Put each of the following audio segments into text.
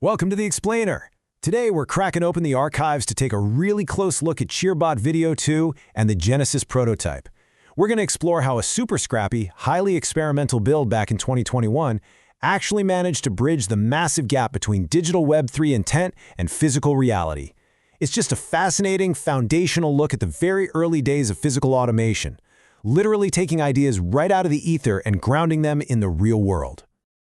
Welcome to The Explainer. Today we're cracking open the archives to take a really close look at Cheerbot Video 2 and the Genesis prototype. We're going to explore how a super scrappy, highly experimental build back in 2021 actually managed to bridge the massive gap between digital Web3 intent and physical reality. It's just a fascinating, foundational look at the very early days of physical automation, literally taking ideas right out of the ether and grounding them in the real world.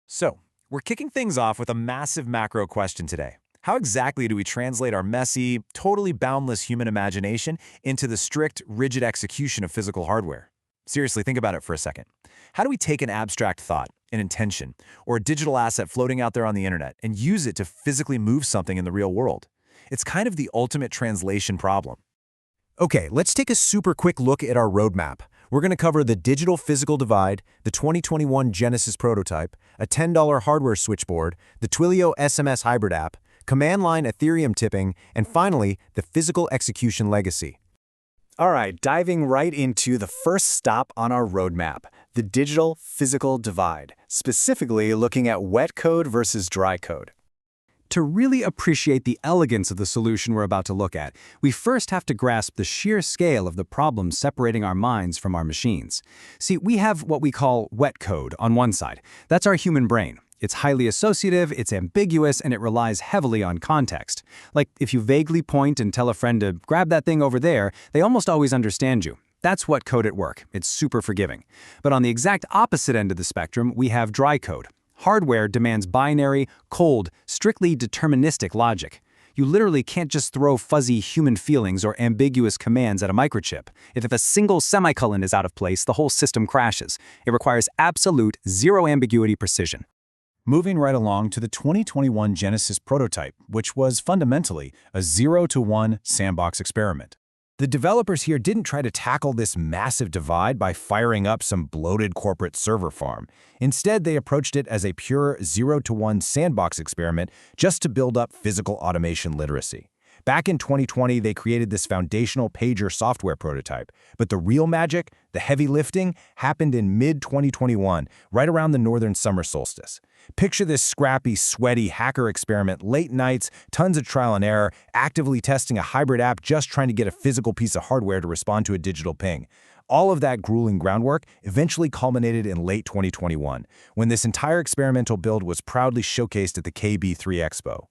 So, we're kicking things off with a massive macro question today. How exactly do we translate our messy, totally boundless human imagination into the strict, rigid execution of physical hardware? Seriously, think about it for a second. How do we take an abstract thought, an intention, or a digital asset floating out there on the internet and use it to physically move something in the real world? It's kind of the ultimate translation problem. Okay, let's take a super quick look at our roadmap. We're going to cover the digital-physical divide, the 2021 Genesis prototype, a $10 hardware switchboard, the Twilio SMS hybrid app, command-line Ethereum tipping, and finally, the physical execution legacy. All right, diving right into the first stop on our roadmap, the digital-physical divide, specifically looking at wet code versus dry code. To really appreciate the elegance of the solution we're about to look at, we first have to grasp the sheer scale of the problem separating our minds from our machines. See, we have what we call wet code on one side. That's our human brain. It's highly associative, it's ambiguous, and it relies heavily on context. Like, if you vaguely point and tell a friend to grab that thing over there, they almost always understand you. That's wet code at work. It's super forgiving. But on the exact opposite end of the spectrum, we have dry code. Hardware demands binary, cold, strictly deterministic logic. You literally can't just throw fuzzy human feelings or ambiguous commands at a microchip. If a single semicolon is out of place, the whole system crashes. It requires absolute, zero ambiguity precision. Moving right along to the 2021 Genesis prototype, which was fundamentally a 0-to-1 sandbox experiment. The developers here didn't try to tackle this massive divide by firing up some bloated corporate server farm. Instead, they approached it as a pure 0-to-1 sandbox experiment just to build up physical automation literacy. Back in 2020, they created this foundational pager software prototype, but the real magic, the heavy lifting, happened in mid-2021, right around the northern summer solstice. Picture this scrappy, sweaty hacker experiment, late nights, tons of trial and error, actively testing a hybrid app just trying to get a physical piece of hardware to respond to a digital ping. All of that grueling groundwork eventually culminated in late 2021, when this entire experimental build was proudly showcased at the KB3 Expo.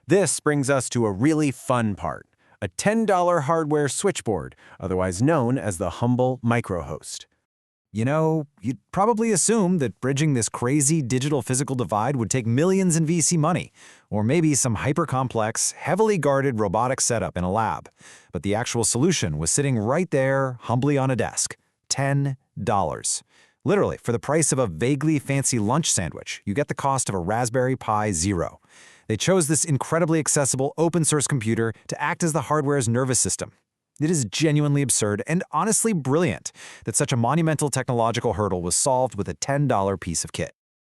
This brings us to a really fun part, a $10 hardware switchboard, otherwise known as the humble microhost. You know, you'd probably assume that bridging this crazy digital-physical divide would take millions in VC money, or maybe some hyper-complex, heavily guarded robotic setup in a lab. But the actual solution was sitting right there, humbly on a desk. $10. Literally, for the price of a vaguely fancy lunch sandwich, you get the cost of a Raspberry Pi Zero. They chose this incredibly accessible open-source computer to act as the hardware's nervous system. It is genuinely absurd and honestly brilliant that such a monumental technological hurdle was solved with a $10 piece of kit.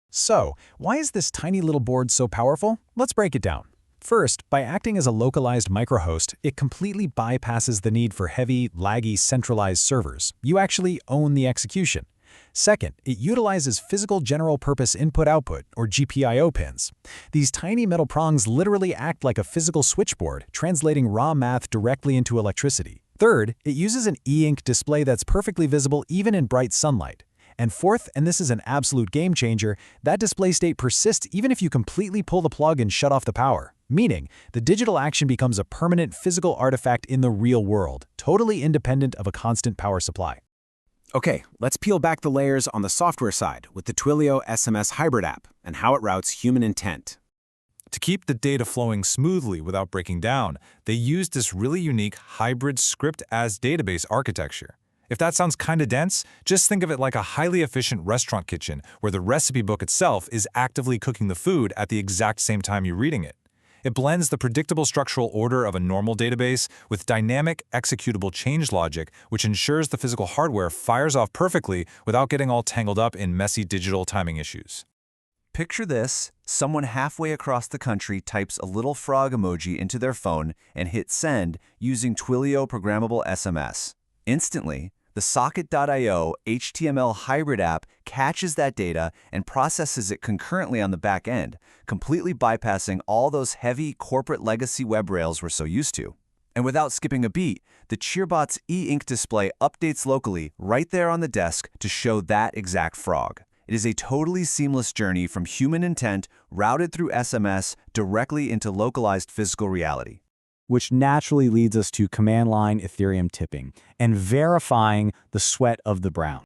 So, why is this tiny little board so powerful? Let's break it down. First, by acting as a localized microhost, it completely bypasses the need for heavy, laggy, centralized servers. You actually own the execution. Second, it utilizes physical general-purpose input-output, or GPIO pins. These tiny metal prongs literally act like a physical switchboard, translating raw math directly into electricity. Third, it uses an e-ink display that's perfectly visible even in bright sunlight. And fourth, and this is an absolute game-changer, that display state persists even if you completely pull the plug and shut off the power. Meaning, the digital action becomes a permanent physical artifact in the real world, totally independent of a constant power supply. Okay, let's peel back the layers on the software side with the Twilio SMS hybrid app and how it routes human intent. To keep the data flowing smoothly without breaking down, they used this really unique hybrid script-as-database architecture. If that sounds kinda dense, just think of it like a highly efficient restaurant kitchen where the recipe book itself is actively cooking the food at the exact same time you're reading it. It blends the predictable structural order of a normal database with dynamic, executable change logic, which ensures the physical hardware fires off perfectly without getting all tangled up in messy digital timing issues. Picture this: someone halfway across the country types a little frog emoji into their phone and hits send using Twilio programmable SMS. Instantly, The socket.io HTML hybrid app catches that data and processes it concurrently on the back end, completely bypassing all those heavy corporate legacy web rails we're so used to. And without skipping a beat, the Cheerbot's e-ink display updates locally right there on the desk to show that exact frog. It is a totally seamless journey from human intent routed through SMS directly into localized physical reality. Which naturally leads us to command line Ethereum tipping and verifying the sweat of the brown.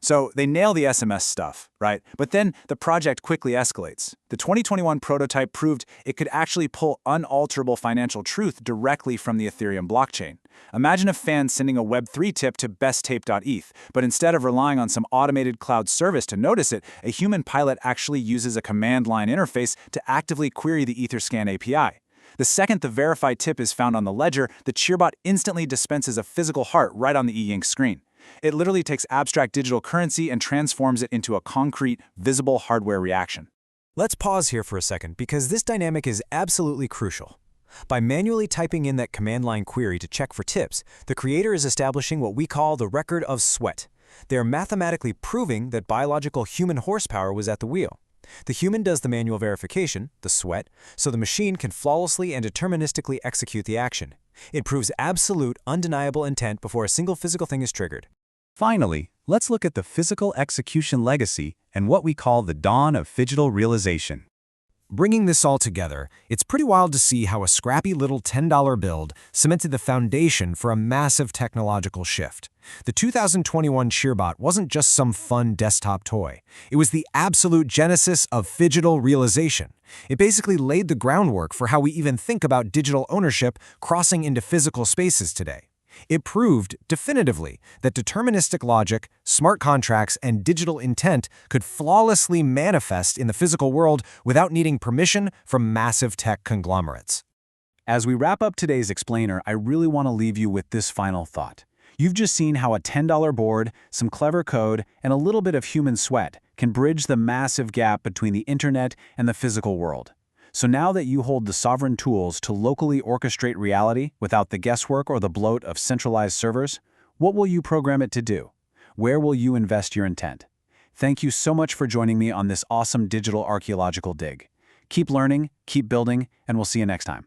So they nail the SMS stuff, right? But then the project quickly escalates. The 2021 prototype proved it could actually pull unalterable financial truth directly from the Ethereum blockchain. Imagine a fan sending a Web3 tip to besttape.eth, but instead of relying on some automated cloud service to notice it, a human pilot actually uses a command line interface to actively query the Etherscan API. The second the verified tip is found on the ledger, the Cheerbot instantly dispenses a physical heart right on the e-ink screen. It literally takes abstract digital currency and transforms it into a concrete, visible hardware reaction. Let's pause here for a second because this dynamic is absolutely crucial. By manually typing in that command line query to check for tips, the creator is establishing what we call the record of sweat. They are mathematically proving that biological human horsepower was at the wheel. The human does the manual verification, the sweat, so the machine can flawlessly and deterministically execute the action. It proves absolute, undeniable intent before a single physical thing is triggered. Finally, let's look at the physical execution legacy and what we call the dawn of phygital realization. Bringing this all together, it's pretty wild to see how a scrappy little $10 build cemented the foundation for a massive technological shift. The 2021 Cheerbot wasn't just some fun desktop toy. It was the absolute genesis of phygital realization. It basically laid the groundwork for how we even think about digital ownership crossing into physical spaces today. It proved, definitively, that deterministic logic, smart contracts, and digital intent could flawlessly manifest in the physical world without needing permission from massive tech conglomerates. As we wrap up today's explainer, I really want to leave you with this final thought. You've just seen how a $10 board, some clever code, and a little bit of human sweat can bridge the massive gap between the internet and the physical world. So now that you hold the sovereign tools to locally orchestrate reality without the guesswork or the bloat of centralized servers, what will you program it to do? Where will you invest your intent? Thank you so much for joining me on this awesome digital archaeological dig. Keep learning, keep building, and we'll see you next time.